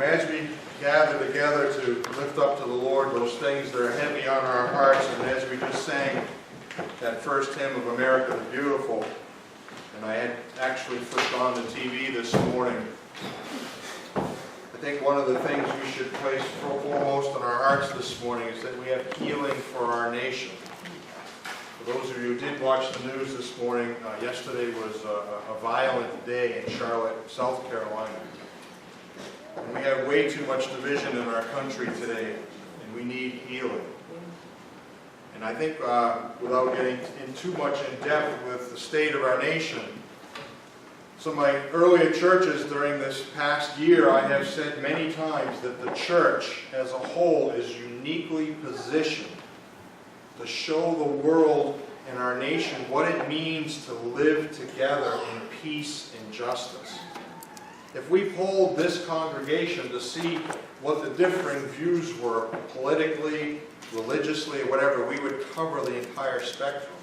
As we gather together to lift up to the Lord those things that are heavy on our hearts, and as we just sang that first hymn of America the Beautiful, and I had actually flipped on the TV this morning, I think one of the things we should place foremost in our hearts this morning is that we have healing for our nation. For those of you who did watch the news this morning, yesterday was a violent day in Charlotte, South Carolina. And we have way too much division in our country today, and we need healing. And I think, without getting in too much in depth with the state of our nation, some of my earlier churches during this past year, I have said many times that the church as a whole is uniquely positioned to show the world and our nation what it means to live together in peace and justice. If we polled this congregation to see what the differing views were politically, religiously, or whatever, we would cover the entire spectrum.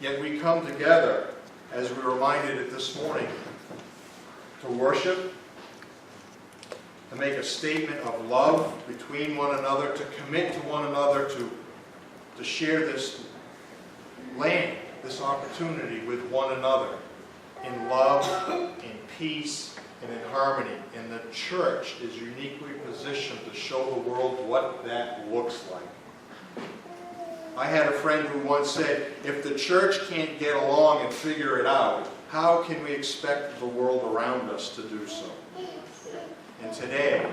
Yet we come together, as we were reminded it this morning, to worship, to make a statement of love between one another, to commit to one another, to share this land, this opportunity with one another in love, in peace, and in harmony. And the church is uniquely positioned to show the world what that looks like. I had a friend who once said, if the church can't get along and figure it out, how can we expect the world around us to do so? And today,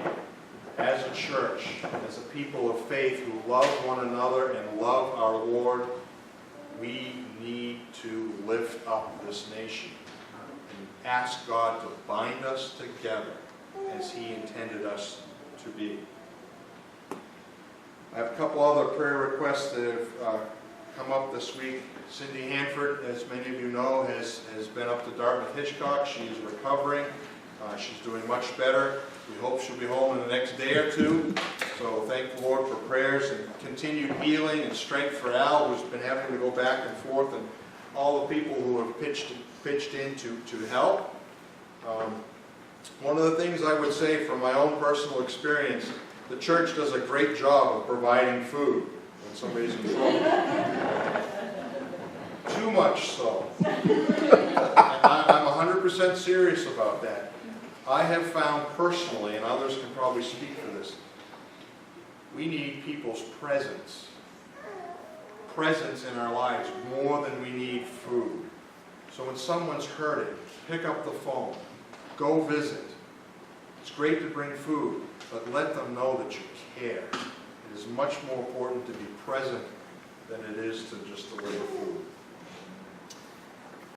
as a church, as a people of faith who love one another and love our Lord, we need to lift up this nation and ask God to bind us together as He intended us to be. I have a couple other prayer requests that have come up this week. Cindy Hanford, as many of you know, has been up to Dartmouth-Hitchcock. She is recovering. She's doing much better. We hope she'll be home in the next day or two. So thank the Lord for prayers and continued healing and strength for Al, who's been having to go back and forth, and all the people who have pitched in to help. One of the things I would say from my own personal experience, the church does a great job of providing food when somebody's in trouble. Too much so. And I'm 100% serious about that. I have found personally, and others can probably speak for this, we need people's presence in our lives more than we need food. So when someone's hurting, pick up the phone, go visit. It's great to bring food, but let them know that you care. It is much more important to be present than it is to just deliver food.